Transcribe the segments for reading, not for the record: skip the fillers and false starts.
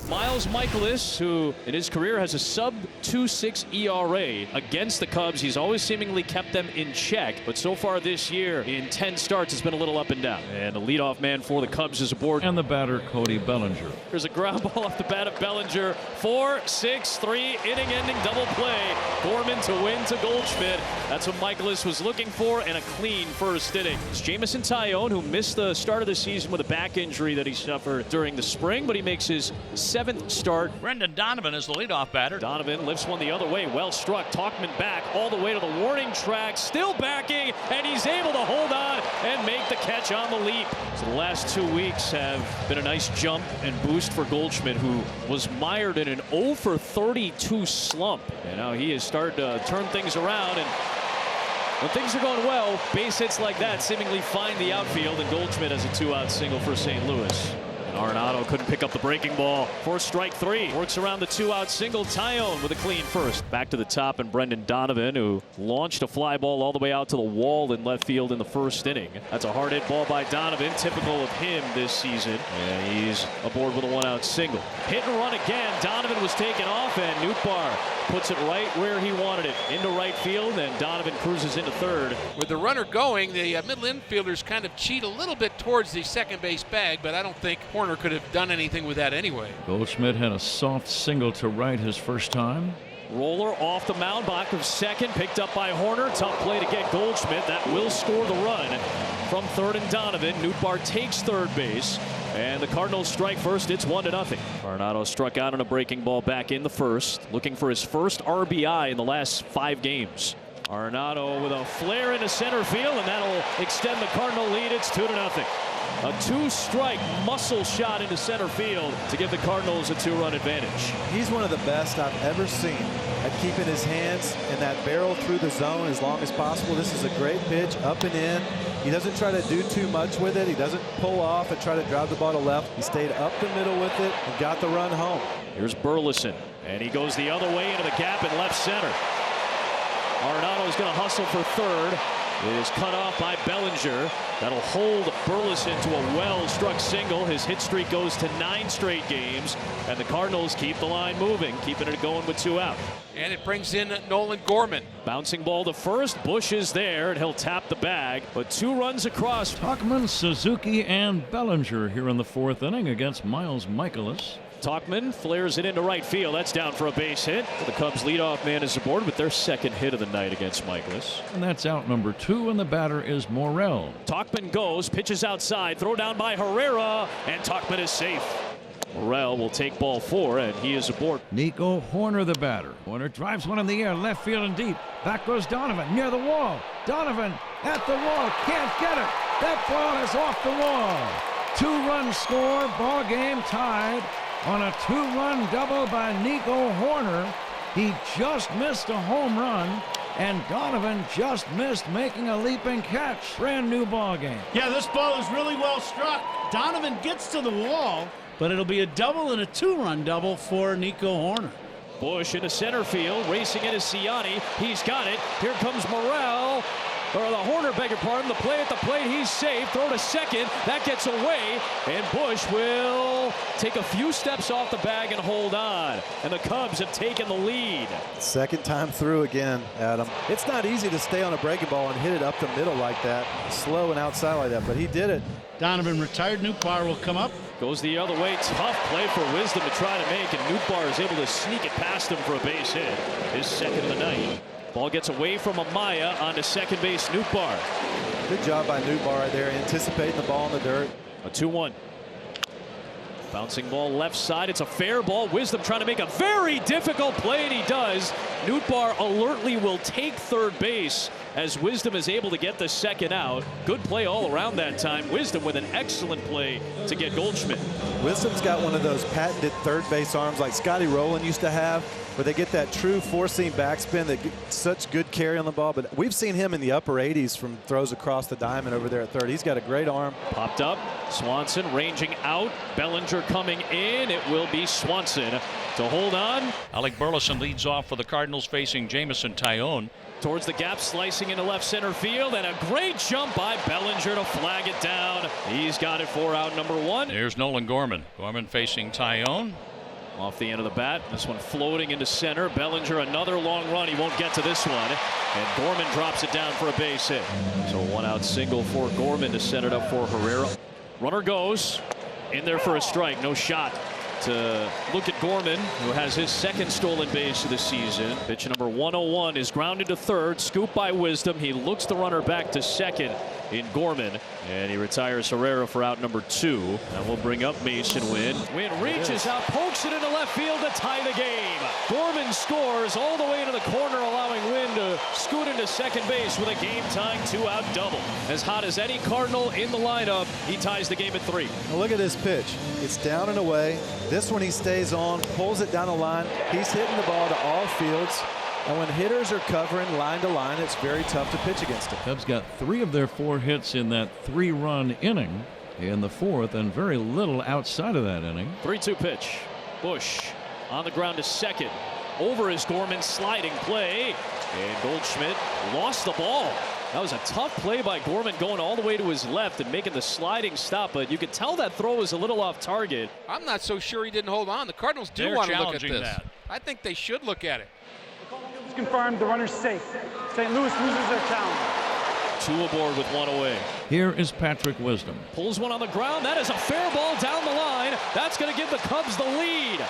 Miles Michaelis, who in his career has a sub-2.6 ERA. Against the Cubs, he's always seemingly kept them in check, but so far this year, in 10 starts, it's been a little up and down. And the leadoff man for the Cubs is aboard. And the batter, Cody Bellinger. There's a ground ball off the bat of Bellinger. 4-6-3 inning-ending double play. Gorman to win to Goldschmidt. That's what Michaelis was looking for, and a clean first inning. It's Jameson Taillon, who missed the start of the season with a back injury that he suffered during the spring, but he makes his 7th start. Brendan Donovan is the leadoff batter. Donovan lifts one the other way. Well struck. Talkman back all the way to the warning track. Still backing, and he's able to hold on and make the catch on the leap. So the last 2 weeks have been a nice jump and boost for Goldschmidt, who was mired in an 0-for-32 slump. And now he has started to turn things around, and when things are going well, base hits like that seemingly find the outfield, and Goldschmidt has a 2-out single for St. Louis. Arenado couldn't pick up the breaking ball for strike 3. Works around the 2-out single. Taillon with a clean first. Back to the top, and Brendan Donovan, who launched a fly ball all the way out to the wall in left field in the first inning. That's a hard hit ball by Donovan, typical of him this season. And he's aboard with a 1-out single. Hit and run again. Donovan was taken off, and Nootbaar puts it right where he wanted it, into right field, and Donovan cruises into third. With the runner going, the middle infielders kind of cheat a little bit towards the second base bag, but I don't think Horner could have done anything with that anyway. Goldschmidt had a soft single to right his first time. Roller off the mound, back of second, picked up by Horner. Tough play to get Goldschmidt. That will score the run from third and Donovan. Nootbaar takes third base, and the Cardinals strike first. It's 1-0. Arenado struck out on a breaking ball back in the first, looking for his first RBI in the last 5 games. Arenado with a flare into center field, and that'll extend the Cardinal lead. It's 2-0. A 2-strike muscle shot into center field to give the Cardinals a 2-run advantage. He's one of the best I've ever seen at keeping his hands in that barrel through the zone as long as possible. This is a great pitch, up and in. He doesn't try to do too much with it. He doesn't pull off and try to drive the ball to left. He stayed up the middle with it and got the run home. Here's Burleson, and he goes the other way into the gap in left center. Arenado's going to hustle for third. It is cut off by Bellinger. That'll hold Burleson to a well-struck single. His hit streak goes to 9 straight games, and the Cardinals keep the line moving, keeping it going with 2 out. And it brings in Nolan Gorman. Bouncing ball to first. Busch is there, and he'll tap the bag, but 2 runs across. Talkman, Suzuki, and Bellinger here in the 4th inning against Miles Michaelis. Talkman flares it into right field. That's down for a base hit. The Cubs leadoff man is aboard with their 2nd hit of the night against Michaelis. And that's out number 2, and the batter is Morel. Talkman goes, pitches outside, throw down by Herrera, and Talkman is safe. Morel will take ball 4, and he is aboard. Nico Horner, the batter. Horner drives one in the air, left field and deep. Back goes Donovan, near the wall. Donovan at the wall, can't get it. That ball is off the wall. 2-run score, ball game tied on a 2-run double by Nico Horner. He just missed a home run, and Donovan just missed making a leaping catch. Brand new ball game. Yeah, this ball is really well struck. Donovan gets to the wall, but it'll be a double and a 2-run double for Nico Horner. Busch into center field, racing into Ciani. He's got it. Here comes Morel. Or the Horner, beg your pardon. The play at the plate. He's safe. Throw to second. That gets away. And Busch will take a few steps off the bag and hold on. And the Cubs have taken the lead. 2nd time through again, Adam. It's not easy to stay on a breaking ball and hit it up the middle like that. Slow and outside like that, but he did it. Donovan retired. Nootbaar will come up. Goes the other way. Tough play for Wisdom to try to make. And Nootbaar is able to sneak it past him for a base hit. His 2nd of the night. Ball gets away from Amaya onto second base. Nootbaar. Good job by Nootbaar right there, anticipating the ball in the dirt. A 2-1. Bouncing ball left side. It's a fair ball. Wisdom trying to make a very difficult play, and he does. Nootbaar alertly will take third base as Wisdom is able to get the 2nd out. Good play all around that time. Wisdom with an excellent play to get Goldschmidt. Wisdom's got one of those patented third base arms like Scotty Rowland used to have, where they get that true 4-seam backspin that gets such good carry on the ball. But we've seen him in the upper 80s from throws across the diamond over there at third. He's got a great arm. Popped up. Swanson ranging out. Bellinger coming in. It will be Swanson to hold on. Alec Burleson leads off for the Cardinals, facing Jameson Taillon. Towards the gap, slicing into left center field, and a great jump by Bellinger to flag it down. He's got it for out number 1. Here's Nolan Gorman. Gorman facing Taillon. Off the end of the bat. This one floating into center. Bellinger, another long run. He won't get to this one. And Gorman drops it down for a base hit. So 1-out single for Gorman to set it up for Herrera. Runner goes in there for a strike. No shot to look at Gorman, who has his second stolen base of the season. Pitch number 101 is grounded to third. Scoop by Wisdom. He looks the runner back to second in Gorman, and he retires Herrera for out number 2. And we'll bring up Mason Wynn. Wynn reaches out, pokes it into left field to tie the game. Gorman scores all the way to the corner, allowing Wynn to scoot into second base with a game-tying 2-out double. As hot as any Cardinal in the lineup, he ties the game at 3. Now look at this pitch. It's down and away. This one he stays on, pulls it down the line. He's hitting the ball to all fields. And when hitters are covering line to line, it's very tough to pitch against him. Cubs got 3 of their 4 hits in that 3-run inning in the 4th, and very little outside of that inning. 3-2 pitch. Busch on the ground to second. Over is Gorman, sliding play. And Goldschmidt lost the ball. That was a tough play by Gorman, going all the way to his left and making the sliding stop, but you could tell that throw was a little off target. I'm not so sure he didn't hold on. The Cardinals do want to look at this. That. I think they should look at it. It's confirmed, the runner's safe. St. Louis loses their challenge. 2 aboard with 1 away. Here is Patrick Wisdom. Pulls one on the ground. That is a fair ball down the line. That's going to give the Cubs the lead.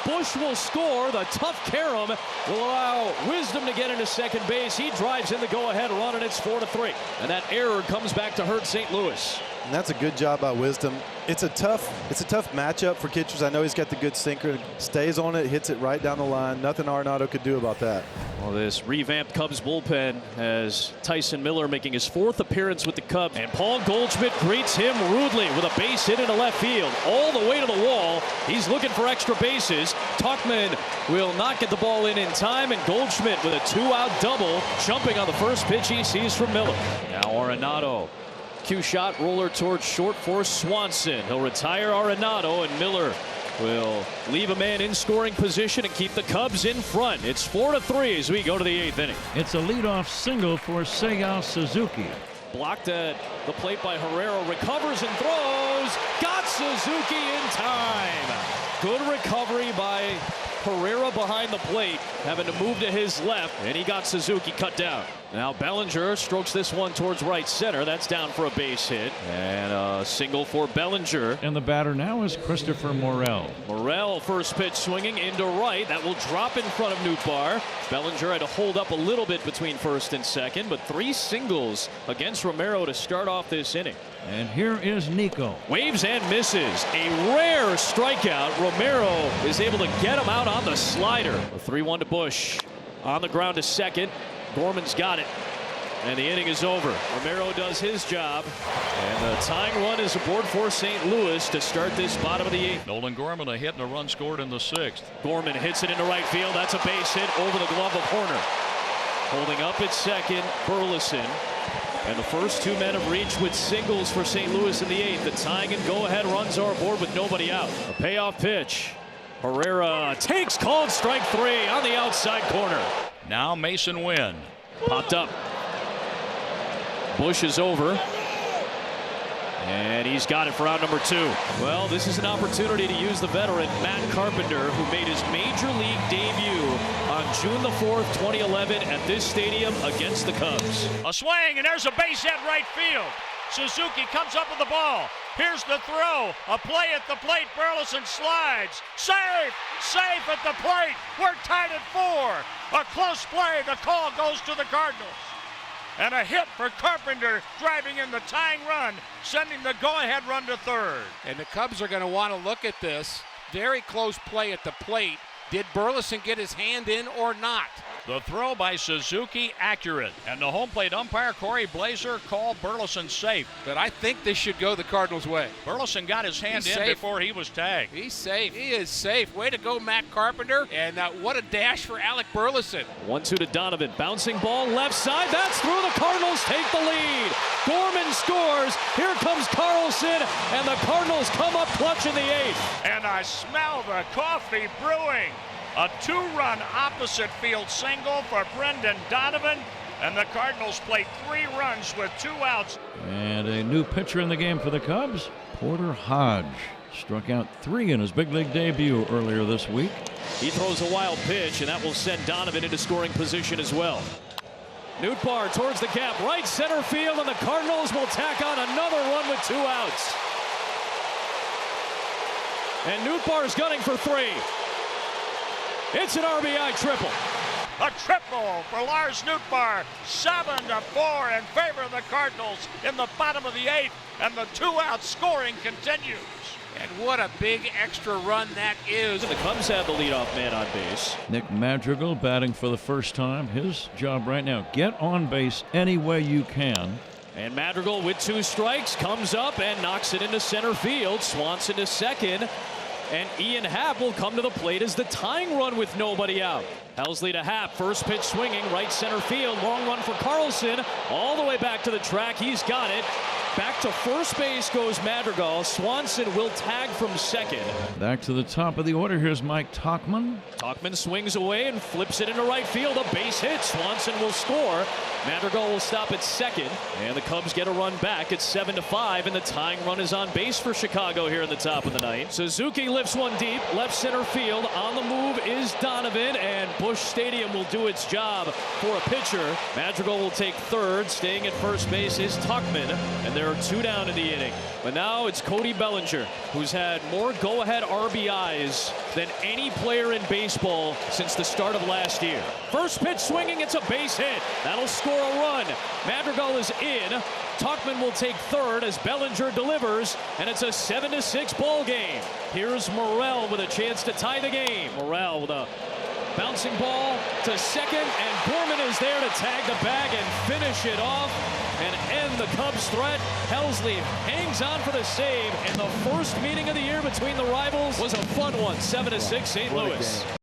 Busch will score. The tough carom will allow Wisdom to get into second base. He drives in the go-ahead run, and it's 4-3. And that error comes back to hurt St. Louis. And that's a good job by Wisdom. It's a tough matchup for pitchers. I know he's got the good sinker. Stays on it, hits it right down the line. Nothing Arenado could do about that. Well, this revamped Cubs bullpen has Tyson Miller making his 4th appearance with the Cubs. And Paul Goldschmidt greets him rudely with a base hit into left field. All the way to the wall. He's looking for extra bases. Tauchman will not get the ball in time. And Goldschmidt with a 2-out double, jumping on the first pitch he sees from Miller. Now Arenado. Cue shot, roller towards short for Swanson. He'll retire Arenado, and Miller will leave a man in scoring position and keep the Cubs in front. It's 4-3 as we go to the 8th inning. It's a leadoff single for Seiya Suzuki. Blocked at the plate by Herrera, recovers and throws. Got Suzuki in time. Good recovery by Herrera behind the plate, having to move to his left, and he got Suzuki cut down. Now Bellinger strokes this one towards right center. That's down for a base hit. And a single for Bellinger. And the batter now is Christopher Morel. Morel, first pitch swinging into right. That will drop in front of Nootbaar. Bellinger had to hold up a little bit between first and second, but 3 singles against Romero to start off this inning. And here is Nico. Waves and misses. A rare strikeout. Romero is able to get him out on the slider. A 3-1 to Busch. On the ground to second. Gorman's got it. And the inning is over. Romero does his job. And the tying run is aboard for St. Louis to start this bottom of the 8th. Nolan Gorman a hit and a run scored in the 6th. Gorman hits it into right field. That's a base hit over the glove of Horner. Holding up at second, Burleson. And the first 2 men have reached with singles for St. Louis in the 8th. The tying and go-ahead runs are aboard with nobody out. A payoff pitch. Herrera takes called strike 3 on the outside corner. Now Mason Wynn. Popped up. Busch is over. And he's got it for out number 2. Well, this is an opportunity to use the veteran Matt Carpenter, who made his major league debut on June the 4th, 2011 at this stadium against the Cubs. A swing, and there's a base hit right field. Suzuki comes up with the ball. Here's the throw. A play at the plate. Burleson slides. Safe! Safe at the plate. We're tied at 4. A close play. The call goes to the Cardinals. And a hit for Carpenter, driving in the tying run, sending the go-ahead run to third. And the Cubs are going to want to look at this. Very close play at the plate. Did Burleson get his hand in or not? The throw by Suzuki accurate. And the home plate umpire, Corey Blazer, called Burleson safe. But I think this should go the Cardinals' way. Burleson got his hand in safe before he was tagged. He's safe. He is safe. Way to go, Matt Carpenter. And what a dash for Alec Burleson. 1-2 to Donovan. Bouncing ball left side. That's through. The Cardinals take the lead. Gorman scores. Here comes Carlson. And the Cardinals come up clutch in the 8th. And I smell the coffee brewing. A 2-run opposite field single for Brendan Donovan, and the Cardinals play 3 runs with 2 outs. And a new pitcher in the game for the Cubs, Porter Hodge. Struck out 3 in his big league debut earlier this week. He throws a wild pitch, and that will send Donovan into scoring position as well. Nootbaar towards the gap, right center field, and the Cardinals will tack on another run with 2 outs. And Nootbaar's gunning for 3. It's an RBI triple. A triple for Lars Nootbaar. 7-4 in favor of the Cardinals in the bottom of the 8th, and the 2-out scoring continues. And what a big extra run that is. The Cubs have the leadoff man on base. Nick Madrigal batting for the first time. His job right now, get on base any way you can. And Madrigal with 2 strikes comes up and knocks it into center field. Swanson to second. And Ian Happ will come to the plate as the tying run with nobody out. Helsley to Happ, first pitch swinging, right center field, long run for Carlson, all the way back to the track. He's got it. Back to first base goes Madrigal. Swanson will tag from second. Back to the top of the order. Here's Mike Tauchman. Tauchman swings away and flips it into right field. A base hit. Swanson will score. Madrigal will stop at second. And the Cubs get a run back. It's 7-5, and the tying run is on base for Chicago here in the top of the 9th. Suzuki lifts one deep, left center field. On the move is Donovan, and Busch Stadium will do its job for a pitcher. Madrigal will take third. Staying at first base is Tauchman, and there are 2 down in the inning. But now it's Cody Bellinger, who's had more go-ahead RBIs than any player in baseball since the start of last year. First pitch swinging, it's a base hit. That'll score a run. Madrigal is in. Tauchman will take third as Bellinger delivers, and it's a 7-6 ball game. Here's Morel with a chance to tie the game. Morel with a bouncing ball to second, and Gorman is there to tag the bag and finish it off and end the Cubs' threat. Helsley hangs on for the save, and the first meeting of the year between the rivals was a fun one. 7-6 St. Louis.